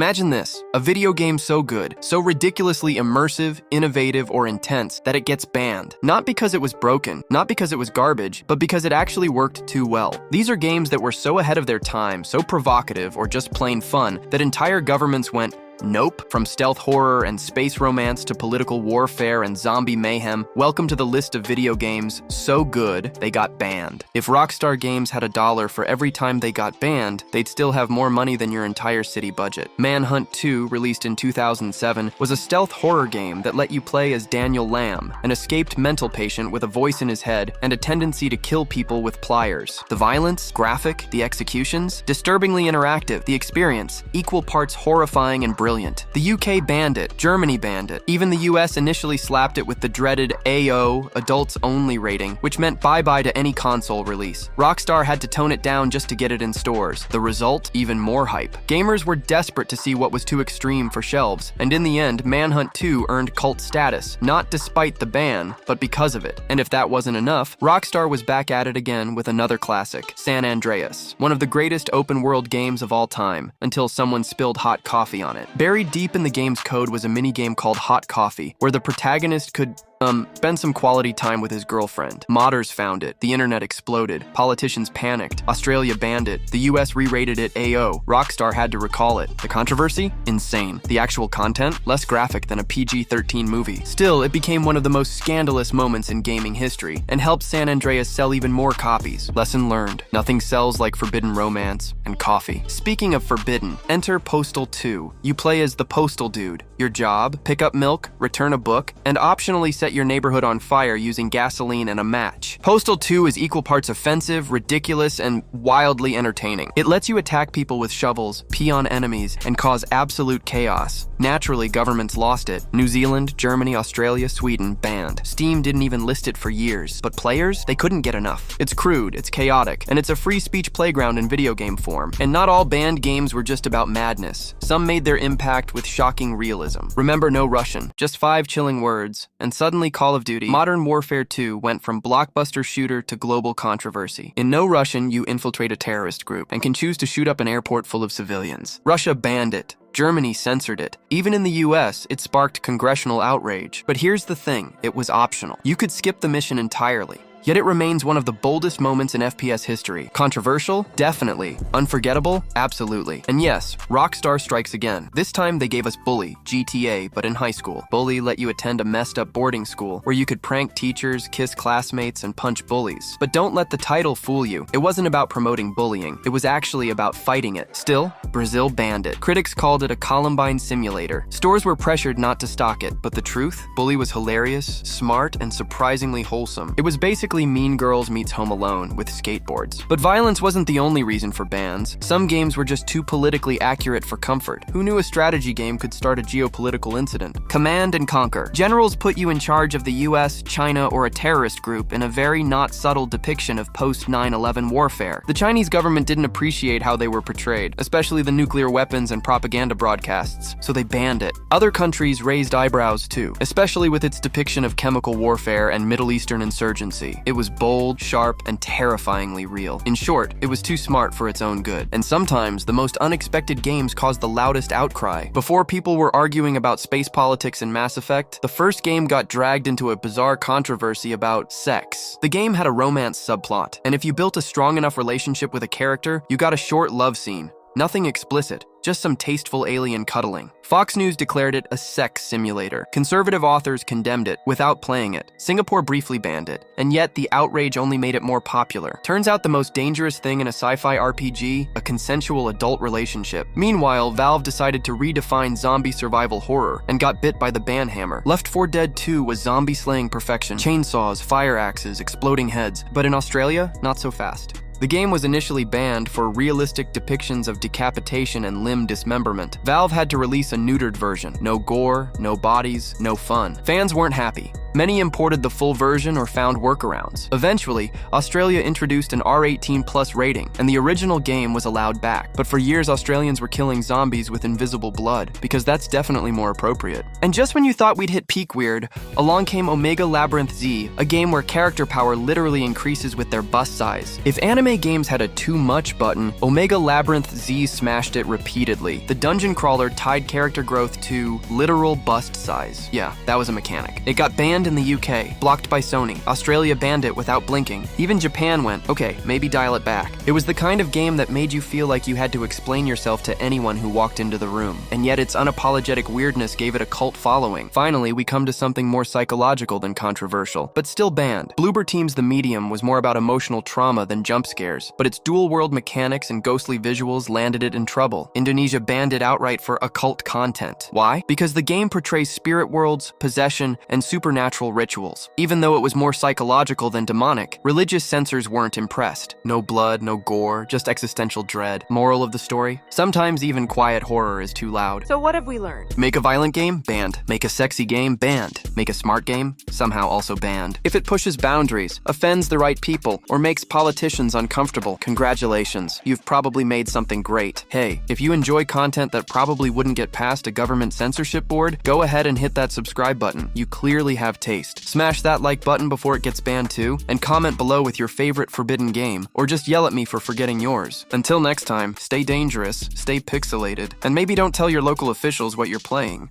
Imagine this, a video game so good, so ridiculously immersive, innovative, or intense that it gets banned. Not because it was broken, not because it was garbage, but because it actually worked too well. These are games that were so ahead of their time, so provocative, or just plain fun, that entire governments went, nope. From stealth horror and space romance to political warfare and zombie mayhem, welcome to the list of video games so good they got banned. If Rockstar Games had $1 for every time they got banned, they'd still have more money than your entire city budget. Manhunt 2, released in 2007, was a stealth horror game that let you play as Daniel Lamb, an escaped mental patient with a voice in his head and a tendency to kill people with pliers. The violence, graphic, the executions, disturbingly interactive, the experience, equal parts horrifying and brilliant. The UK banned it, Germany banned it. Even the US initially slapped it with the dreaded AO, adults only rating, which meant bye-bye to any console release. Rockstar had to tone it down just to get it in stores. The result? Even more hype. Gamers were desperate to see what was too extreme for shelves, and in the end, Manhunt 2 earned cult status, not despite the ban, but because of it. And if that wasn't enough, Rockstar was back at it again with another classic, San Andreas, one of the greatest open-world games of all time, until someone spilled hot coffee on it. Buried deep in the game's code was a minigame called Hot Coffee, where the protagonist could spend some quality time with his girlfriend. Modders found it, the internet exploded, politicians panicked, Australia banned it, the US re-rated it AO, Rockstar had to recall it. The controversy? Insane. The actual content? Less graphic than a PG-13 movie. Still, it became one of the most scandalous moments in gaming history, and helped San Andreas sell even more copies. Lesson learned. Nothing sells like forbidden romance and coffee. Speaking of forbidden, enter Postal 2. You play as the Postal Dude. Your job? Pick up milk, return a book, and optionally set your neighborhood on fire using gasoline and a match. Postal 2 is equal parts offensive, ridiculous, and wildly entertaining. It lets you attack people with shovels, pee on enemies, and cause absolute chaos. Naturally, governments lost it. New Zealand, Germany, Australia, Sweden banned. Steam didn't even list it for years. But players? They couldn't get enough. It's crude, it's chaotic, and it's a free speech playground in video game form. And not all banned games were just about madness. Some made their impact with shocking realism. Remember no Russian, just 5 chilling words, and suddenly Call of Duty Modern Warfare 2 went from blockbuster shooter to global controversy. In No Russian, you infiltrate a terrorist group and can choose to shoot up an airport full of civilians. Russia banned it. Germany censored it. Even in the US, it sparked congressional outrage. But here's the thing, it was optional. You could skip the mission entirely. Yet it remains one of the boldest moments in FPS history. Controversial? Definitely. Unforgettable? Absolutely. And yes, Rockstar strikes again. This time they gave us Bully, GTA, but in high school. Bully let you attend a messed up boarding school where you could prank teachers, kiss classmates, and punch bullies. But don't let the title fool you. It wasn't about promoting bullying. It was actually about fighting it. Still, Brazil banned it. Critics called it a Columbine simulator. Stores were pressured not to stock it, but the truth? Bully was hilarious, smart, and surprisingly wholesome. It was basically Mean Girls meets Home Alone with skateboards. But violence wasn't the only reason for bans. Some games were just too politically accurate for comfort. Who knew a strategy game could start a geopolitical incident? Command and Conquer. Generals put you in charge of the US, China, or a terrorist group in a very not subtle depiction of post-9/11 warfare. The Chinese government didn't appreciate how they were portrayed, especially the nuclear weapons and propaganda broadcasts, so they banned it. Other countries raised eyebrows too, especially with its depiction of chemical warfare and Middle Eastern insurgency. It was bold, sharp, and terrifyingly real. In short, it was too smart for its own good. And sometimes, the most unexpected games caused the loudest outcry. Before people were arguing about space politics in Mass Effect, the first game got dragged into a bizarre controversy about sex. The game had a romance subplot, and if you built a strong enough relationship with a character, you got a short love scene. Nothing explicit, just some tasteful alien cuddling. Fox News declared it a sex simulator. Conservative authors condemned it without playing it. Singapore briefly banned it, and yet the outrage only made it more popular. Turns out the most dangerous thing in a sci-fi RPG, a consensual adult relationship. Meanwhile, Valve decided to redefine zombie survival horror and got bit by the ban hammer. Left 4 Dead 2 was zombie slaying perfection. Chainsaws, fire axes, exploding heads. But in Australia, not so fast. The game was initially banned for realistic depictions of decapitation and limb dismemberment. Valve had to release a neutered version. No gore, no bodies, no fun. Fans weren't happy. Many imported the full version or found workarounds. Eventually, Australia introduced an R18 plus rating, and the original game was allowed back. But for years, Australians were killing zombies with invisible blood, because that's definitely more appropriate. And just when you thought we'd hit peak weird, along came Omega Labyrinth Z, a game where character power literally increases with their bust size. If anime games had a too much button, Omega Labyrinth Z smashed it repeatedly. The dungeon crawler tied character growth to literal bust size. Yeah, that was a mechanic. It got banned in the UK, blocked by Sony. Australia banned it without blinking. Even Japan went, okay, maybe dial it back. It was the kind of game that made you feel like you had to explain yourself to anyone who walked into the room. And yet its unapologetic weirdness gave it a cult following. Finally, we come to something more psychological than controversial, but still banned. Bloober Team's The Medium was more about emotional trauma than jump scares, but its dual-world mechanics and ghostly visuals landed it in trouble. Indonesia banned it outright for occult content. Why? Because the game portrays spirit worlds, possession, and supernatural rituals. Even though it was more psychological than demonic, religious censors weren't impressed. No blood, no gore, just existential dread. Moral of the story? Sometimes even quiet horror is too loud. So what have we learned? Make a violent game? Banned. Make a sexy game? Banned. Make a smart game? Somehow also banned. If it pushes boundaries, offends the right people, or makes politicians uncomfortable, congratulations. You've probably made something great. Hey, if you enjoy content that probably wouldn't get past a government censorship board, go ahead and hit that subscribe button. You clearly have taste. Smash that like button before it gets banned too, and comment below with your favorite forbidden game, or just yell at me for forgetting yours. Until next time, stay dangerous, stay pixelated, and maybe don't tell your local officials what you're playing.